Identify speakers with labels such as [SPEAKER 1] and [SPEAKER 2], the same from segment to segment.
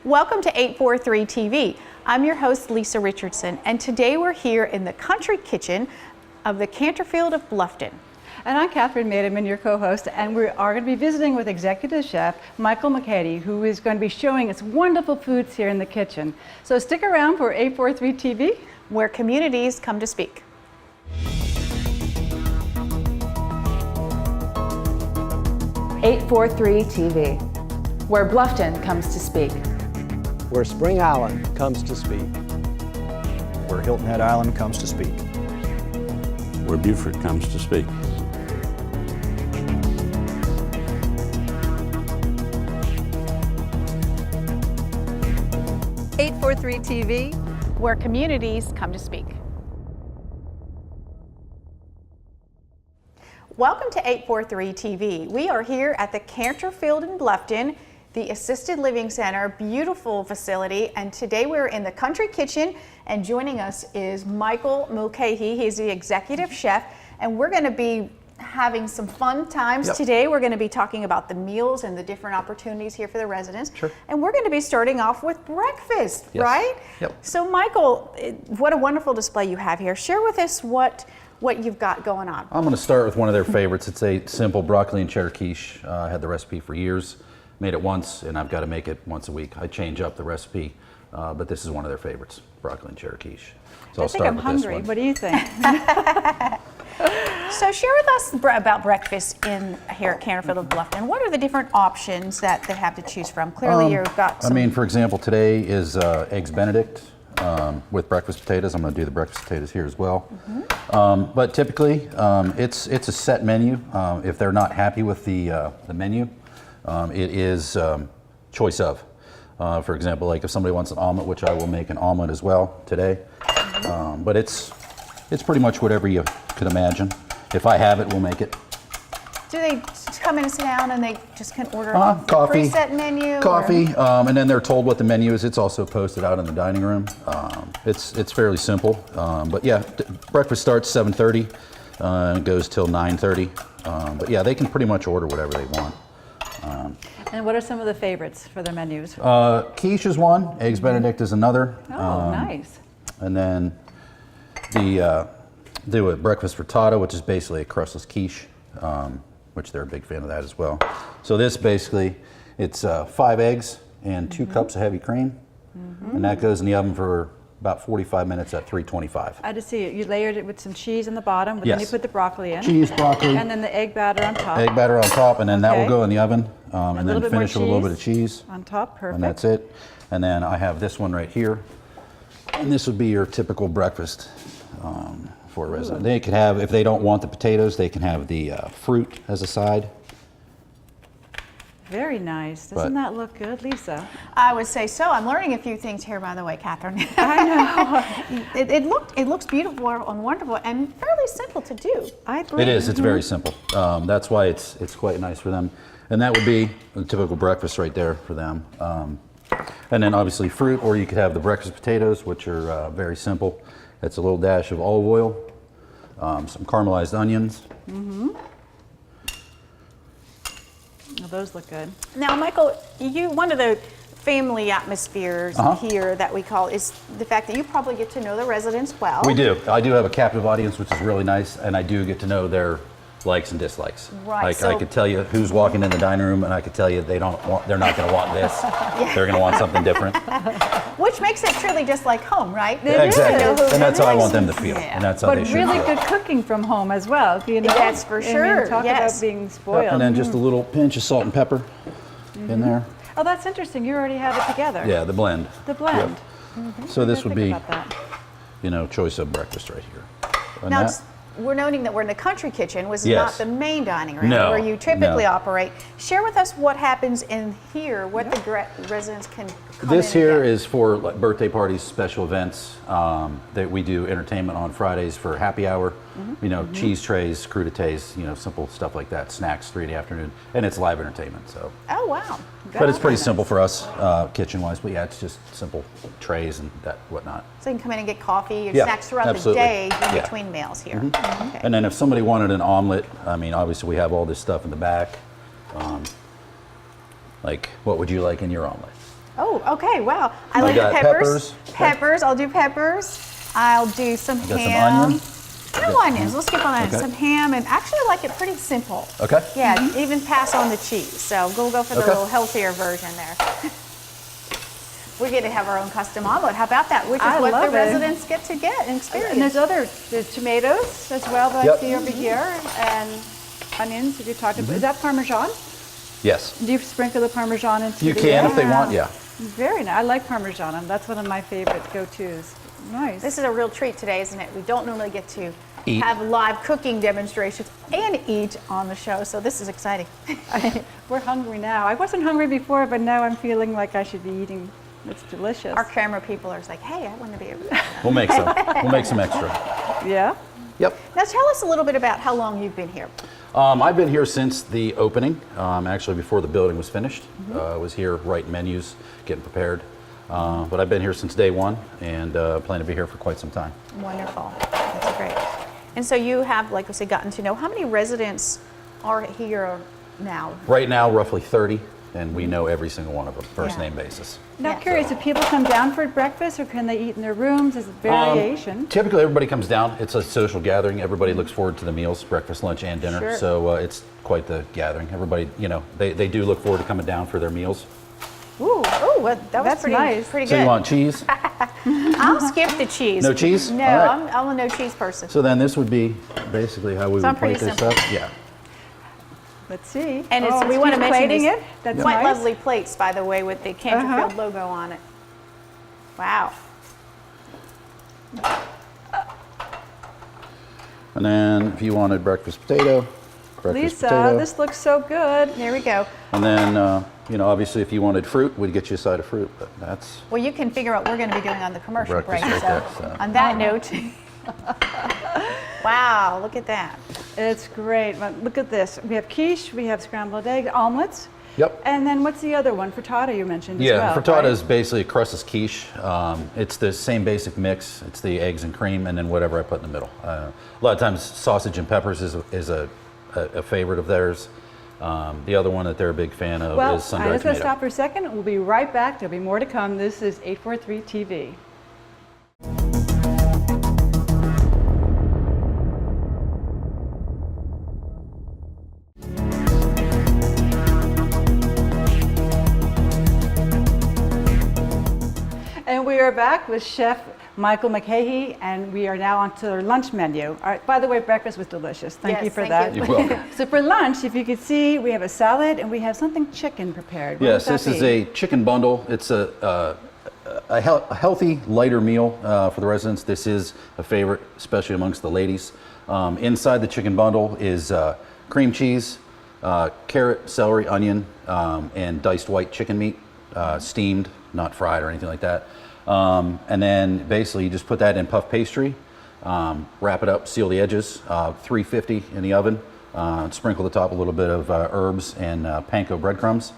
[SPEAKER 1] Welcome to 843 TV. I'm your host, Lisa Richardson, and today we're here in the country kitchen of the Canterfield of Bluffton.
[SPEAKER 2] And I'm Catherine Madiman, your co-host, and we are going to be visiting with Executive Chef Michael Mulcahy, who is going to be showing us wonderful foods here in the kitchen. So stick around for 843 TV,
[SPEAKER 1] where communities come to speak.
[SPEAKER 3] (843 TV), where Bluffton comes to speak.
[SPEAKER 4] Where Spring Island comes to speak.
[SPEAKER 5] Where Hilton Head Island comes to speak.
[SPEAKER 6] Where Beaufort comes to speak.
[SPEAKER 2] (843 TV),
[SPEAKER 1] where communities come to speak. Welcome to 843 TV. We are here at the Canterfield in Bluffton, the Assisted Living Center, beautiful facility, and today we're in the country kitchen, and joining us is Michael Mulcahy. He's the executive chef, and we're going to be having some fun times today. We're going to be talking about the meals and the different opportunities here for the residents.
[SPEAKER 5] Sure.
[SPEAKER 1] And we're going to be starting off with breakfast, right?
[SPEAKER 5] Yep.
[SPEAKER 1] So Michael, what a wonderful display you have here. Share with us what you've got going on.
[SPEAKER 5] I'm going to start with one of their favorites. It's a simple broccoli and cheddar quiche. I had the recipe for years. Made it once, and I've got to make it once a week. I change up the recipe, but this is one of their favorites, broccoli and cheddar quiche. So
[SPEAKER 2] I think I'm hungry. What do you think?
[SPEAKER 1] So share with us about breakfast here at Canterfield of Bluffton. What are the different options that they have to choose from? Clearly you've got some...
[SPEAKER 5] I mean, for example, today is Eggs Benedict with breakfast potatoes. I'm going to do the breakfast potatoes here as well. But typically, it's a set menu. If they're not happy with the menu, it is choice of. For example, like if somebody wants an omelet, which I will make an omelet as well today. But it's pretty much whatever you could imagine. If I have it, we'll make it.
[SPEAKER 1] Do they just come in and sit down and they just can order
[SPEAKER 5] coffee,
[SPEAKER 1] preset menu?
[SPEAKER 5] Coffee, and then they're told what the menu is. It's also posted out in the dining room. It's fairly simple. But yeah, breakfast starts 7:30 and it goes till 9:30. But yeah, they can pretty much order whatever they want.
[SPEAKER 2] And what are some of the favorites for their menus?
[SPEAKER 5] Quiche is one, Eggs Benedict is another.
[SPEAKER 2] Oh, nice.
[SPEAKER 5] And then do a breakfast frittata, which is basically a crustless quiche, which they're a big fan of that as well. So this basically, it's 5 eggs and 2 cups of heavy cream, and that goes in the oven for about 45 minutes at 325.
[SPEAKER 2] I just see it. You layered it with some cheese on the bottom, but then you put the broccoli in.
[SPEAKER 5] Cheese, broccoli.
[SPEAKER 2] And then the egg batter on top.
[SPEAKER 5] Egg batter on top, and then that will go in the oven, and then finish with a little bit of cheese.
[SPEAKER 2] On top, perfect.
[SPEAKER 5] And that's it. And then I have this one right here, and this would be your typical breakfast for a resident. They could have, if they don't want the potatoes, they can have the fruit as a side.
[SPEAKER 2] Very nice. Doesn't that look good, Lisa?
[SPEAKER 1] I would say so. I'm learning a few things here, by the way, Catherine.
[SPEAKER 2] I know.
[SPEAKER 1] it looks beautiful and wonderful and fairly simple to do.
[SPEAKER 2] I believe
[SPEAKER 5] it is. It's very simple. That's why it's quite nice for them. And that would be a typical breakfast right there for them. And then obviously fruit, or you could have the breakfast potatoes, which are very simple. It's a little dash of olive oil, some caramelized onions.
[SPEAKER 2] Oh, those look good.
[SPEAKER 1] Now, Michael, one of the family atmospheres here that we call is the fact that you probably get to know the residents well.
[SPEAKER 5] We do. I do have a captive audience, which is really nice, and I do get to know their likes and dislikes.
[SPEAKER 1] Right.
[SPEAKER 5] Like I could tell you who's walking in the dining room, and I could tell you they're not going to want this. They're going to want something different.
[SPEAKER 1] Which makes it truly just like home, right?
[SPEAKER 5] Exactly. And that's how I want them to feel. And that's how
[SPEAKER 2] but
[SPEAKER 5] they should
[SPEAKER 2] really
[SPEAKER 5] feel.
[SPEAKER 2] good cooking from home as well. You know?
[SPEAKER 1] That's for sure.
[SPEAKER 2] I mean, talk about being spoiled.
[SPEAKER 5] And then just a little pinch of salt and pepper in there.
[SPEAKER 2] Oh, that's interesting. You already have it together.
[SPEAKER 5] Yeah, the blend.
[SPEAKER 2] The blend.
[SPEAKER 5] Yep. So this would be,
[SPEAKER 2] you
[SPEAKER 5] know, choice of breakfast right here. And
[SPEAKER 1] now, we're noting that we're in the country kitchen, was not the main dining room where you typically operate. Share with us what happens in here, what the residents can come
[SPEAKER 5] This
[SPEAKER 1] in
[SPEAKER 5] here
[SPEAKER 1] and get.
[SPEAKER 5] is for like birthday parties, special events. That we do entertainment on Fridays for happy hour. You know, cheese trays, crudités, you know, simple stuff like that. Snacks 3 in the afternoon, and it's live entertainment. So.
[SPEAKER 1] Oh wow!
[SPEAKER 5] But it's pretty simple for us, kitchen-wise. But yeah, it's just simple trays and that whatnot.
[SPEAKER 1] So you can come in and get coffee or snacks throughout the day in between meals here. Okay.
[SPEAKER 5] And then if somebody wanted an omelet, I mean, obviously we have all this stuff in the back. Like, what would you like in your omelet?
[SPEAKER 1] Oh, okay, wow. I
[SPEAKER 5] I
[SPEAKER 1] like
[SPEAKER 5] got
[SPEAKER 1] peppers.
[SPEAKER 5] peppers.
[SPEAKER 1] Peppers, I'll do peppers. I'll do some
[SPEAKER 5] got some
[SPEAKER 1] ham.
[SPEAKER 5] onion.
[SPEAKER 1] No onions, we'll skip on onions.
[SPEAKER 5] Okay.
[SPEAKER 1] Some ham, and actually I like it pretty simple.
[SPEAKER 5] Okay.
[SPEAKER 1] Yeah, even pass on the cheese. So we'll go for the
[SPEAKER 5] Okay.
[SPEAKER 1] little healthier version there. We get to have our own custom omelet. How about that? Which is
[SPEAKER 2] I
[SPEAKER 1] what the
[SPEAKER 2] love it.
[SPEAKER 1] residents get to get and experience.
[SPEAKER 2] And there's tomatoes as well that I
[SPEAKER 5] Yep.
[SPEAKER 2] see over here, and onions that you talked about. Is that Parmesan?
[SPEAKER 5] Yes.
[SPEAKER 2] Do you sprinkle the Parmesan into
[SPEAKER 5] You
[SPEAKER 2] the
[SPEAKER 5] can if they want, yeah.
[SPEAKER 2] Very nice. I like Parmesan, and that's one of my favorite go-tos. Nice.
[SPEAKER 1] This is a real treat today, isn't it? We don't normally get to
[SPEAKER 5] Eat.
[SPEAKER 1] have live cooking demonstrations and eat on the show, so this is exciting.
[SPEAKER 2] We're hungry now. I wasn't hungry before, but now I'm feeling like I should be eating. It's delicious.
[SPEAKER 1] Our camera people are like, hey, I want to be able to.
[SPEAKER 5] We'll make some. We'll make some extra.
[SPEAKER 2] Yeah?
[SPEAKER 5] Yep.
[SPEAKER 1] Now tell us a little bit about how long you've been here.
[SPEAKER 5] I've been here since the opening, actually before the building was finished. I was here writing menus, getting prepared. But I've been here since day one and plan to be here for quite some time.
[SPEAKER 1] Wonderful. That's great. And so you have, like I said, gotten to know how many residents are here now?
[SPEAKER 5] Right now, roughly 30, and we know every single one of them, first
[SPEAKER 1] Yeah.
[SPEAKER 5] name basis.
[SPEAKER 2] Now,
[SPEAKER 1] Yeah.
[SPEAKER 2] curious, if people come down for breakfast, or can they eat in their rooms? Is it variation?
[SPEAKER 5] Typically, everybody comes down. It's a social gathering. Everybody looks forward to the meals, breakfast, lunch, and dinner.
[SPEAKER 2] Sure.
[SPEAKER 5] So it's quite the gathering. Everybody, they do look forward to coming down for their meals.
[SPEAKER 1] Ooh, that was
[SPEAKER 2] That's
[SPEAKER 1] pretty,
[SPEAKER 2] nice.
[SPEAKER 1] pretty
[SPEAKER 5] So
[SPEAKER 1] good.
[SPEAKER 5] you want cheese?
[SPEAKER 1] I'll skip the cheese.
[SPEAKER 5] No cheese?
[SPEAKER 1] No,
[SPEAKER 5] All right.
[SPEAKER 1] I'm a no cheese person.
[SPEAKER 5] So then this would be basically how we
[SPEAKER 1] Sound
[SPEAKER 5] would plate
[SPEAKER 1] pretty
[SPEAKER 5] this
[SPEAKER 1] simple.
[SPEAKER 5] up. Yeah.
[SPEAKER 2] Let's see.
[SPEAKER 1] And it's,
[SPEAKER 2] Oh,
[SPEAKER 1] we want to
[SPEAKER 2] she's
[SPEAKER 1] mention
[SPEAKER 2] plating
[SPEAKER 1] these
[SPEAKER 2] it. That's
[SPEAKER 1] quite
[SPEAKER 2] nice.
[SPEAKER 1] lovely plates, by the way, with the Canterfield logo on it. Wow.
[SPEAKER 5] And then if you wanted breakfast potato, breakfast
[SPEAKER 2] Lisa,
[SPEAKER 5] potato.
[SPEAKER 2] this looks so good.
[SPEAKER 1] There we go.
[SPEAKER 5] And then, obviously if you wanted fruit, we'd get you a side of fruit, but that's,
[SPEAKER 1] Well, you can figure out what we're going to be doing on the commercial break.
[SPEAKER 5] Breakfast
[SPEAKER 1] So,
[SPEAKER 5] right there, so.
[SPEAKER 1] on that note, wow, look at that.
[SPEAKER 2] It's great. But look at this. We have quiche, we have scrambled eggs, omelets.
[SPEAKER 5] Yep.
[SPEAKER 2] And then what's the other one? Frittata you mentioned as
[SPEAKER 5] Yeah,
[SPEAKER 2] well.
[SPEAKER 5] frittata
[SPEAKER 2] right?
[SPEAKER 5] is basically a crustless quiche. It's the same basic mix. It's the eggs and cream, and then whatever I put in the middle. A lot of times, sausage and peppers is a favorite of theirs. The other one that they're a big fan of
[SPEAKER 2] Well,
[SPEAKER 5] is
[SPEAKER 2] I'm
[SPEAKER 5] sun-dried
[SPEAKER 2] just going to
[SPEAKER 5] tomato.
[SPEAKER 2] stop for a second. We'll be right back. There'll be more to come. This is 843 TV. And we are back with Chef Michael Mulcahy, and we are now on to our lunch menu. All right, by the way, breakfast was delicious. Thank
[SPEAKER 1] Yes,
[SPEAKER 2] you for
[SPEAKER 1] thank
[SPEAKER 2] that.
[SPEAKER 1] you.
[SPEAKER 5] You're welcome.
[SPEAKER 2] So for lunch, if you could see, we have a salad and we have something chicken prepared. What
[SPEAKER 5] Yes,
[SPEAKER 2] would
[SPEAKER 5] this
[SPEAKER 2] that
[SPEAKER 5] is
[SPEAKER 2] be?
[SPEAKER 5] a chicken bundle. It's a healthy, lighter meal for the residents. This is a favorite, especially amongst the ladies. Inside the chicken bundle is cream cheese, carrot, celery, onion, and diced white chicken meat, steamed, not fried or anything like that. And then basically you just put that in puff pastry, wrap it up, seal the edges, 350 in the oven, sprinkle the top a little bit of herbs and panko breadcrumbs,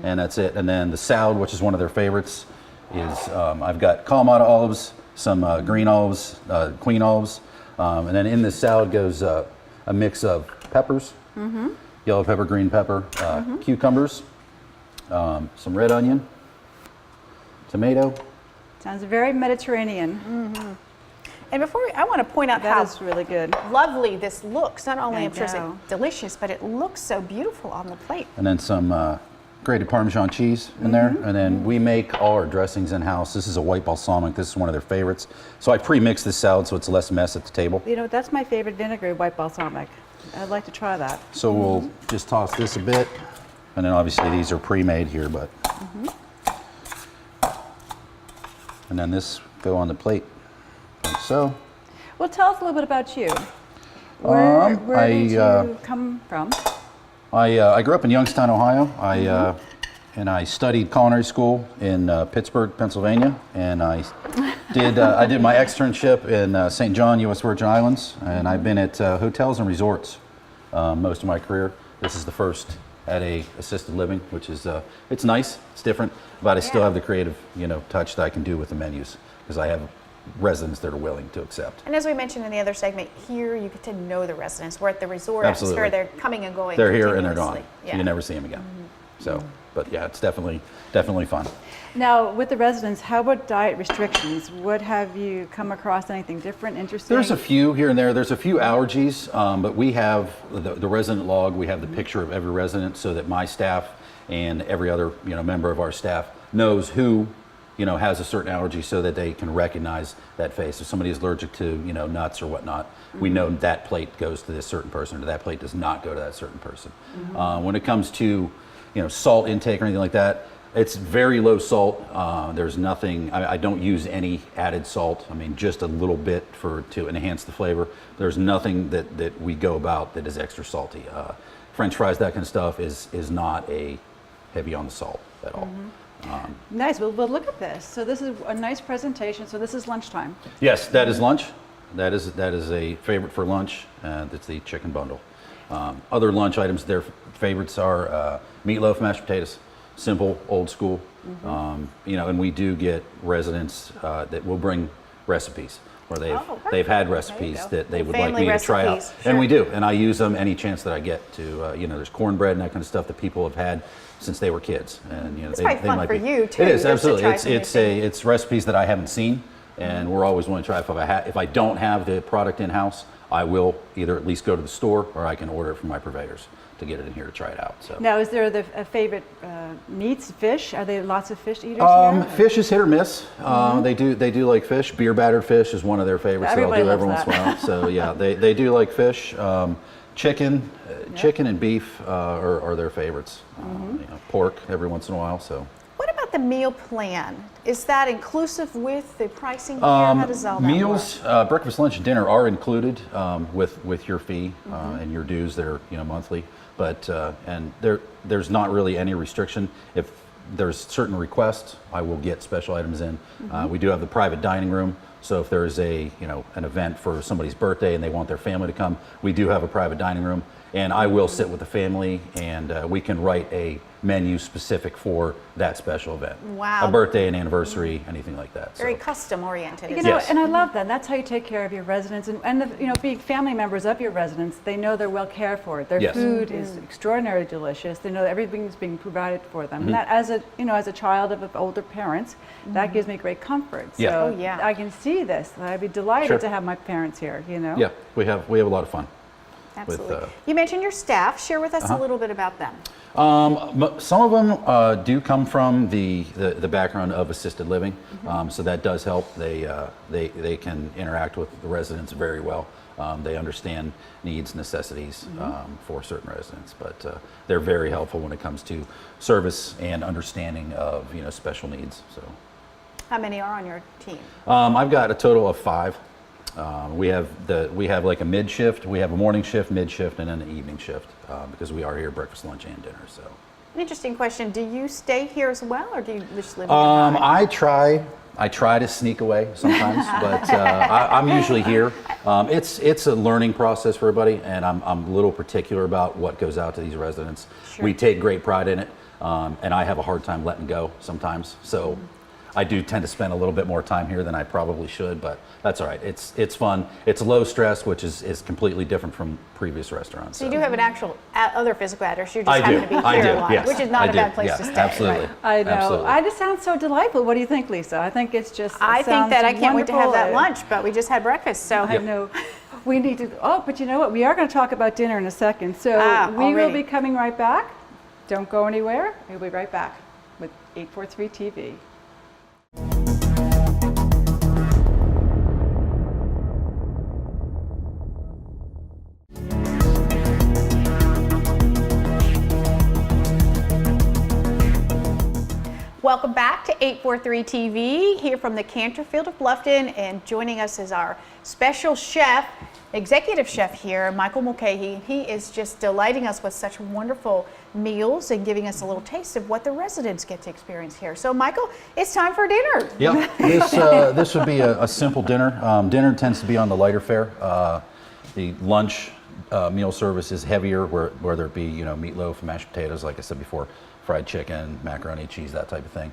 [SPEAKER 5] and that's it. And then the salad, which is one of their favorites, is I've got Kalamata olives, some green olives, queen olives, and then in this salad goes a mix of peppers, yellow pepper, green pepper, cucumbers, some red onion, tomato.
[SPEAKER 2] Sounds very Mediterranean.
[SPEAKER 1] And I want to point out
[SPEAKER 2] That
[SPEAKER 1] how
[SPEAKER 2] is really good.
[SPEAKER 1] lovely this looks. Not only
[SPEAKER 2] I
[SPEAKER 1] I'm sure it's
[SPEAKER 2] know.
[SPEAKER 1] delicious, but it looks so beautiful on the plate.
[SPEAKER 5] And then some grated Parmesan cheese in there. And then we make all our dressings in-house. This is a white balsamic. This is one of their favorites. So I pre-mix this salad so it's less mess at the table.
[SPEAKER 2] You know, that's my favorite vinegar, white balsamic. I'd like to try that.
[SPEAKER 5] So we'll just toss this a bit. And then obviously these are pre-made here, but. And then this go on the plate, like so.
[SPEAKER 2] Well, tell us a little bit about you. Where did
[SPEAKER 5] I,
[SPEAKER 2] you come from?
[SPEAKER 5] I grew up in Youngstown, Ohio. And I studied culinary school in Pittsburgh, Pennsylvania. And I did my externship in St. John, U.S. Virgin Islands. And I've been at hotels and resorts most of my career. This is the first at a assisted living, which is it's nice, it's different, but I still have the creative touch that I can do with the menus because I have residents that are willing to accept.
[SPEAKER 1] And as we mentioned in the other segment, here you get to know the residents. We're at the resort.
[SPEAKER 5] Absolutely.
[SPEAKER 1] Atmosphere, they're coming and going.
[SPEAKER 5] They're here and they're gone.
[SPEAKER 1] continuously.
[SPEAKER 5] So you never see them again. So, but yeah, it's definitely fun.
[SPEAKER 2] Now, with the residents, how about diet restrictions? What have you come across? Anything different, interesting?
[SPEAKER 5] There's a few here and there. There's a few allergies, but we have the resident log. We have the picture of every resident so that my staff and every other member of our staff knows who has a certain allergy, so that they can recognize that face. If somebody is allergic to nuts or whatnot, we know that plate goes to this certain person, or that plate does not go to that certain person. When it comes to salt intake or anything like that, it's very low salt. There's nothing. I don't use any added salt. I mean, just a little bit to enhance the flavor. There's nothing that we go about that is extra salty. French fries, that kind of stuff, is not heavy on the salt at all.
[SPEAKER 2] Nice. Well, look at this. So this is a nice presentation. So this is lunchtime.
[SPEAKER 5] Yes, that is lunch. That is a favorite for lunch. That's the chicken bundle. Other lunch items, their favorites are meatloaf, mashed potatoes. Simple, old school. And we do get residents that will bring recipes, where they've had recipes that they would like me to try out.
[SPEAKER 1] Sure.
[SPEAKER 5] And we do, and I use them any chance that I get to. There's cornbread and that kind of stuff that people have had since they were kids, and
[SPEAKER 1] it's probably fun for you too.
[SPEAKER 5] It is,
[SPEAKER 1] just to
[SPEAKER 5] absolutely.
[SPEAKER 1] try
[SPEAKER 5] It's recipes that I haven't seen, and we're always wanting to try. If I don't have the product in house, I will either at least go to the store, or I can order it from my purveyors to get it in here to try it out. So
[SPEAKER 2] Now, is there a favorite meats, fish? Are there lots of fish eaters here?
[SPEAKER 5] fish is hit or miss. They do like fish. Beer battered fish is one of their favorites that I'll do every once in a while. So yeah, they do like fish. Chicken and beef are their favorites. Pork every once in a while. So.
[SPEAKER 1] What about the meal plan? Is that inclusive with the pricing here? How does all that
[SPEAKER 5] meals,
[SPEAKER 1] work?
[SPEAKER 5] breakfast, lunch, and dinner are included with your fee and your dues. They're monthly, but and there's not really any restriction. If there's certain requests, I will get special items in. We do have the private dining room, so if there's an event for somebody's birthday and they want their family to come, we do have a private dining room, and I will sit with the family, and we can write a menu specific for that special event.
[SPEAKER 1] Wow.
[SPEAKER 5] A birthday, an anniversary, anything like that.
[SPEAKER 1] Very custom oriented.
[SPEAKER 5] Yes.
[SPEAKER 2] And I love that. That's how you take care of your residents, and being family members of your residents, they know they're well cared for. Their
[SPEAKER 5] Yes.
[SPEAKER 2] food is extraordinarily delicious. They know that everything's being provided for them. And that, as a child of older parents, that gives me great comfort.
[SPEAKER 5] Yeah.
[SPEAKER 2] So
[SPEAKER 1] Oh, yeah.
[SPEAKER 2] I can see this. I'd be delighted
[SPEAKER 5] Sure.
[SPEAKER 2] to have my parents here.
[SPEAKER 5] Yeah, we have a lot of fun.
[SPEAKER 1] Absolutely.
[SPEAKER 5] with,
[SPEAKER 1] you mentioned your staff. Share with us a little bit about them.
[SPEAKER 5] Some of them do come from the background of assisted living, so that does help. They can interact with the residents very well. They understand needs, necessities for certain residents, but they're very helpful when it comes to service and understanding of special needs. So,
[SPEAKER 1] How many are on your team?
[SPEAKER 5] I've got a total of 5. We have like a mid shift, we have a morning shift, mid shift, and then an evening shift because we are here breakfast, lunch, and dinner. So,
[SPEAKER 1] An interesting question. Do you stay here as well, or do you just live nearby?
[SPEAKER 5] I try to sneak away sometimes, but I'm usually here. It's a learning process for everybody, and I'm a little particular about what goes out to these residents.
[SPEAKER 1] Sure.
[SPEAKER 5] We take great pride in it, and I have a hard time letting go sometimes. So I do tend to spend a little bit more time here than I probably should, but that's all right. It's fun. It's low stress, which is completely different from previous restaurants.
[SPEAKER 1] So you do have an actual other physical address. You just
[SPEAKER 5] I
[SPEAKER 1] happen
[SPEAKER 5] do.
[SPEAKER 1] to be
[SPEAKER 5] I
[SPEAKER 1] here
[SPEAKER 5] do,
[SPEAKER 1] a lot,
[SPEAKER 5] yes.
[SPEAKER 1] which is not
[SPEAKER 5] I
[SPEAKER 1] a
[SPEAKER 5] do,
[SPEAKER 1] bad place
[SPEAKER 5] yeah,
[SPEAKER 1] to stay.
[SPEAKER 5] absolutely.
[SPEAKER 1] Right?
[SPEAKER 2] I know.
[SPEAKER 5] Absolutely.
[SPEAKER 2] It just sounds so delightful. What do you think, Lisa? I think it's just.
[SPEAKER 1] I think
[SPEAKER 2] sounds
[SPEAKER 1] that I can't wait to have that
[SPEAKER 2] wonderful.
[SPEAKER 1] lunch, but we just had breakfast, so
[SPEAKER 2] I know. We need to. Oh, but you know what? We are going to talk about dinner in a second. So we will
[SPEAKER 1] already.
[SPEAKER 2] be coming right back. Don't go anywhere. We'll be right back with 843 TV.
[SPEAKER 1] Welcome back to 843 TV, here from the Canterfield of Bluffton, and joining us is our special chef, executive chef here, Michael Mulcahy. He is just delighting us with such wonderful meals and giving us a little taste of what the residents get to experience here. So Michael, it's time for dinner.
[SPEAKER 5] Yeah, this would be a simple dinner. Dinner tends to be on the lighter fare. The lunch meal service is heavier, whether it be meatloaf, mashed potatoes, like I said before, fried chicken, macaroni, cheese, that type of thing.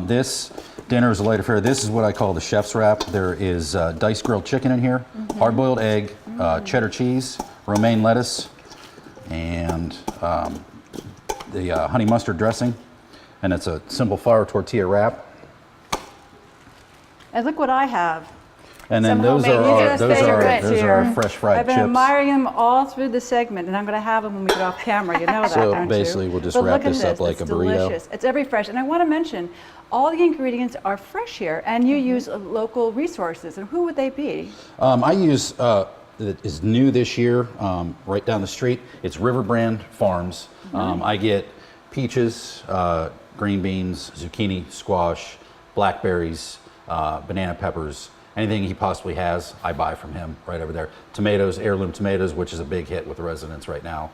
[SPEAKER 5] This dinner is a lighter fare. This is what I call the chef's wrap. There is diced grilled chicken in here, hard-boiled egg, cheddar cheese, romaine lettuce, and the honey mustard dressing, and it's a simple flour tortilla wrap.
[SPEAKER 2] And look what I have.
[SPEAKER 5] And then
[SPEAKER 1] Some
[SPEAKER 5] those
[SPEAKER 1] homemade
[SPEAKER 5] are
[SPEAKER 2] These are
[SPEAKER 5] our,
[SPEAKER 2] favorites
[SPEAKER 5] those are our
[SPEAKER 2] here.
[SPEAKER 5] fresh fried
[SPEAKER 2] I've been
[SPEAKER 5] chips.
[SPEAKER 2] admiring them all through the segment, and I'm going to have them when we get off camera. You know that,
[SPEAKER 5] So
[SPEAKER 2] don't you?
[SPEAKER 5] basically, we'll just
[SPEAKER 2] But
[SPEAKER 5] wrap
[SPEAKER 2] look at
[SPEAKER 5] this up like
[SPEAKER 2] it's
[SPEAKER 5] a burrito.
[SPEAKER 2] Delicious. It's every fresh. And I want to mention, all the ingredients are fresh here, and you use local resources. And who would they be?
[SPEAKER 5] I use, that is new this year, right down the street. It's River Brand Farms. I get peaches, green beans, zucchini, squash, blackberries, banana peppers, anything he possibly has, I buy from him right over there. Tomatoes, heirloom tomatoes, which is a big hit with the residents right now.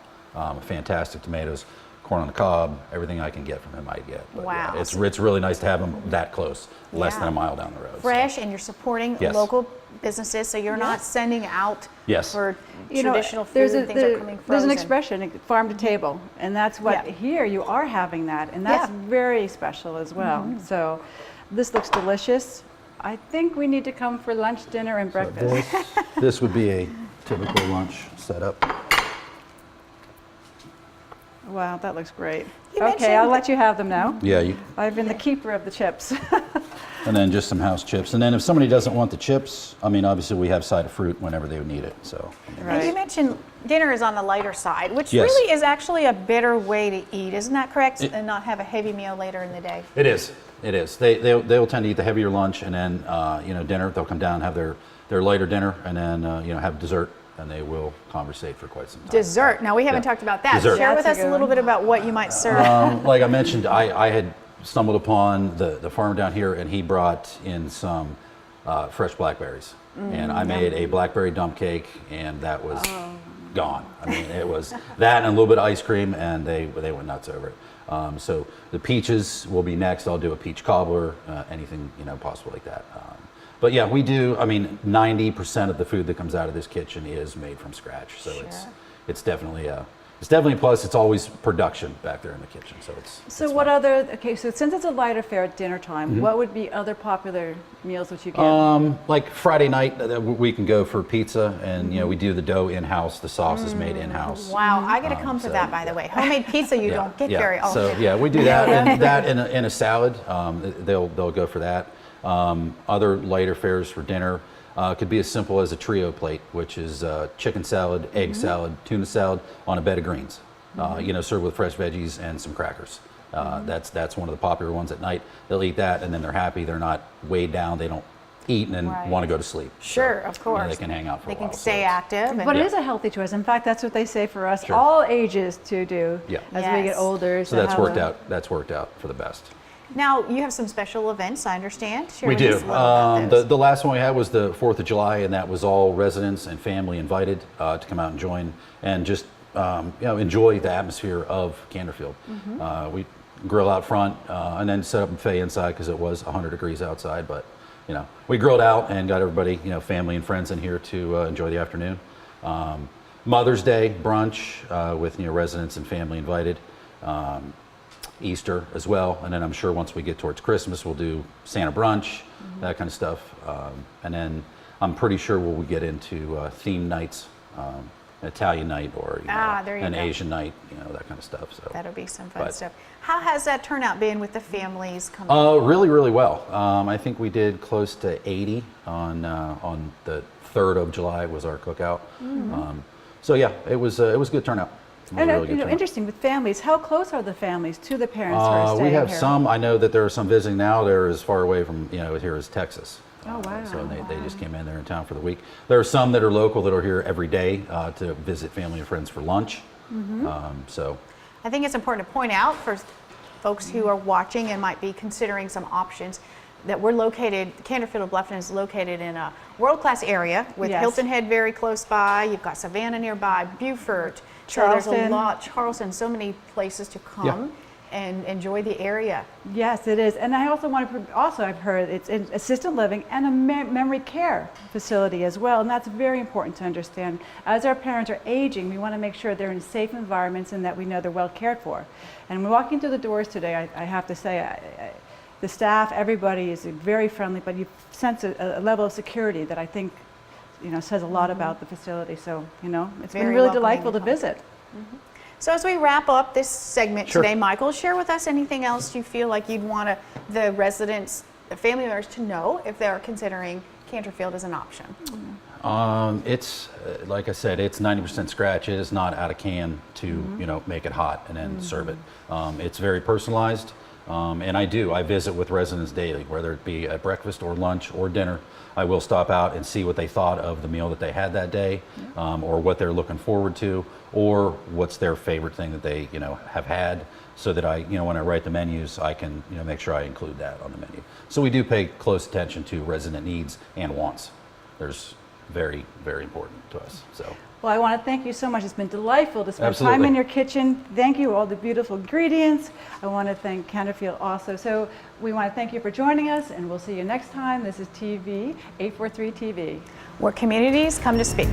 [SPEAKER 5] Fantastic tomatoes, corn on the cob, everything I can get from him I get. But
[SPEAKER 1] Wow.
[SPEAKER 5] yeah, it's really nice to have them that close, less than a mile down the road. so.
[SPEAKER 1] Fresh, and you're supporting
[SPEAKER 5] Yes.
[SPEAKER 1] local businesses, so you're not sending out
[SPEAKER 5] Yes.
[SPEAKER 1] for
[SPEAKER 2] You know,
[SPEAKER 1] traditional food,
[SPEAKER 2] there's
[SPEAKER 1] things are coming
[SPEAKER 2] there's
[SPEAKER 1] frozen.
[SPEAKER 2] an expression, farm to table, and that's what
[SPEAKER 1] Yeah.
[SPEAKER 2] here you are having that, and that's
[SPEAKER 1] Yeah.
[SPEAKER 2] very special as well. So this looks delicious. I think we need to come for lunch, dinner, and
[SPEAKER 5] So
[SPEAKER 2] breakfast.
[SPEAKER 5] this would be a typical lunch setup.
[SPEAKER 2] Wow, that looks great.
[SPEAKER 1] You
[SPEAKER 2] Okay,
[SPEAKER 1] mentioned-
[SPEAKER 2] I'll let you have them now.
[SPEAKER 5] Yeah,
[SPEAKER 2] I've been the keeper of the chips.
[SPEAKER 5] and then just some house chips. And then if somebody doesn't want the chips, I mean, obviously we have side of fruit whenever they would need it. So
[SPEAKER 1] And you mentioned dinner is on the lighter side, which
[SPEAKER 5] Yes.
[SPEAKER 1] really is actually a better way to eat, isn't that correct?
[SPEAKER 5] It-
[SPEAKER 1] And not have a heavy meal later in the day.
[SPEAKER 5] it is. It is. They'll tend to eat the heavier lunch, and then dinner. They'll come down, have their lighter dinner, and then have dessert, and they will conversate for quite some time.
[SPEAKER 1] Dessert. Now, we haven't
[SPEAKER 5] Yeah.
[SPEAKER 1] talked about that.
[SPEAKER 5] Dessert.
[SPEAKER 1] Share with
[SPEAKER 2] That's
[SPEAKER 1] us
[SPEAKER 2] a
[SPEAKER 1] a
[SPEAKER 2] good
[SPEAKER 1] little
[SPEAKER 2] one.
[SPEAKER 1] bit about what you might serve.
[SPEAKER 5] Like I mentioned, I had stumbled upon the farmer down here, and he brought in some fresh blackberries, and I made a blackberry dump cake, and that was gone. I mean, it was that and a little bit of ice cream, and they went nuts over it. So the peaches will be next. I'll do a peach cobbler, anything possible like that. But yeah, we do. I mean, 90% of the food that comes out of this kitchen is made from scratch. So it's definitely a plus. It's always production back there in the kitchen. So
[SPEAKER 2] So
[SPEAKER 5] it's
[SPEAKER 2] what
[SPEAKER 5] fun.
[SPEAKER 2] other, okay, so since it's a lighter fare at dinner time, what would be other popular meals that you get?
[SPEAKER 5] Like Friday night, we can go for pizza, and we do the dough in house. The sauce is made in house.
[SPEAKER 1] Wow, I got to come for
[SPEAKER 5] so-
[SPEAKER 1] that, by the way. Homemade pizza you don't get very often.
[SPEAKER 5] So yeah, we do that, and that in a salad. They'll go for that. Other lighter fares for dinner could be as simple as a trio plate, which is chicken salad, egg salad, tuna salad on a bed of greens. Served with fresh veggies and some crackers. That's one of the popular ones at night. They'll eat that, and then they're happy. They're not weighed down. They don't eat and then
[SPEAKER 1] Right.
[SPEAKER 5] want to go to sleep.
[SPEAKER 1] Sure, of course.
[SPEAKER 5] They can hang out for
[SPEAKER 1] They
[SPEAKER 5] a while.
[SPEAKER 1] can
[SPEAKER 5] so
[SPEAKER 1] stay
[SPEAKER 5] it's-
[SPEAKER 1] active. And
[SPEAKER 2] But it is a healthy choice. In fact, that's what they say for us,
[SPEAKER 5] Sure.
[SPEAKER 2] all ages to do
[SPEAKER 5] Yeah.
[SPEAKER 2] as we get
[SPEAKER 1] Yes.
[SPEAKER 2] older.
[SPEAKER 5] So
[SPEAKER 2] to
[SPEAKER 5] that's
[SPEAKER 2] have
[SPEAKER 5] worked
[SPEAKER 2] a-
[SPEAKER 5] out. That's worked out for the best.
[SPEAKER 1] Now, you have some special events, I understand. Share
[SPEAKER 5] We
[SPEAKER 1] with
[SPEAKER 5] do.
[SPEAKER 1] us a little about those.
[SPEAKER 5] The last one we had was the 4th of July, and that was all residents and family invited to come out and join and just enjoy the atmosphere of Canterfield. We grill out front and then set up a buffet inside because it was 100 degrees outside. But we grilled out and got everybody, family and friends in here to enjoy the afternoon. Mother's Day brunch with residents and family invited. Easter as well, and then I'm sure once we get towards Christmas we'll do Santa brunch, that kind of stuff, and then I'm pretty sure we'll get into theme nights, Italian night or
[SPEAKER 1] there you
[SPEAKER 5] an
[SPEAKER 1] go.
[SPEAKER 5] Asian night, that kind of stuff. So
[SPEAKER 1] That'll be some fun
[SPEAKER 5] But-
[SPEAKER 1] stuff. How has that turnout been with the families coming?
[SPEAKER 5] really, really well. I think we did close to 80 on the 3rd of July was our cookout. So yeah, it was a good turnout. It was
[SPEAKER 2] And
[SPEAKER 5] a really good turnout.
[SPEAKER 2] interesting with families, how close are the families to the parents who are staying
[SPEAKER 5] We have
[SPEAKER 2] here?
[SPEAKER 5] some. I know that there are some visiting now. They're as far away from here as Texas.
[SPEAKER 2] Oh, wow.
[SPEAKER 5] So they just came in there in town for the week. There are some that are local that are here every day to visit family and friends for lunch. So
[SPEAKER 1] I think it's important to point out for folks who are watching and might be considering some options that we're located, Canterfield of Bluffton is located in a world-class area with
[SPEAKER 2] Yes.
[SPEAKER 1] Hilton Head very close by. You've got Savannah nearby, Beaufort. So there's a
[SPEAKER 2] Charleston.
[SPEAKER 1] lot, Charleston, so many places to come and enjoy the area.
[SPEAKER 2] Yes, it is. And I also want to, I've heard it's an assisted living and a memory care facility as well. And that's very important to understand. As our parents are aging, we want to make sure they're in safe environments and that we know they're well cared for. And walking through the doors today, I have to say, the staff, everybody is very friendly, but you sense a level of security that I think, says a lot about the facility. So, it's been
[SPEAKER 1] Very
[SPEAKER 2] really
[SPEAKER 1] welcoming
[SPEAKER 2] delightful to
[SPEAKER 1] and
[SPEAKER 2] visit.
[SPEAKER 1] So as we wrap up this segment
[SPEAKER 5] Sure.
[SPEAKER 1] today, Michael, share with us anything else you feel like you'd want the residents, the family members to know if they're considering Canterfield as an option.
[SPEAKER 5] It's like I said, it's 90% scratch. It is not out of can to make it hot and then serve it. It's very personalized, and I visit with residents daily, whether it be at breakfast or lunch or dinner. I will stop out and see what they thought of the meal that they had that day, or what they're looking forward to, or what's their favorite thing that they have had, so that I when I write the menus, I can make sure I include that on the menu. So we do pay close attention to resident needs and wants. There's very, very important to us. So.
[SPEAKER 2] Well, I want to thank you so much. It's been delightful to spend
[SPEAKER 5] Absolutely.
[SPEAKER 2] time in your kitchen. Thank you, all the beautiful ingredients. I want to thank Canterfield also. So we want to thank you for joining us, and we'll see you next time. This is TV, 843 TV.
[SPEAKER 1] Where communities come to speak.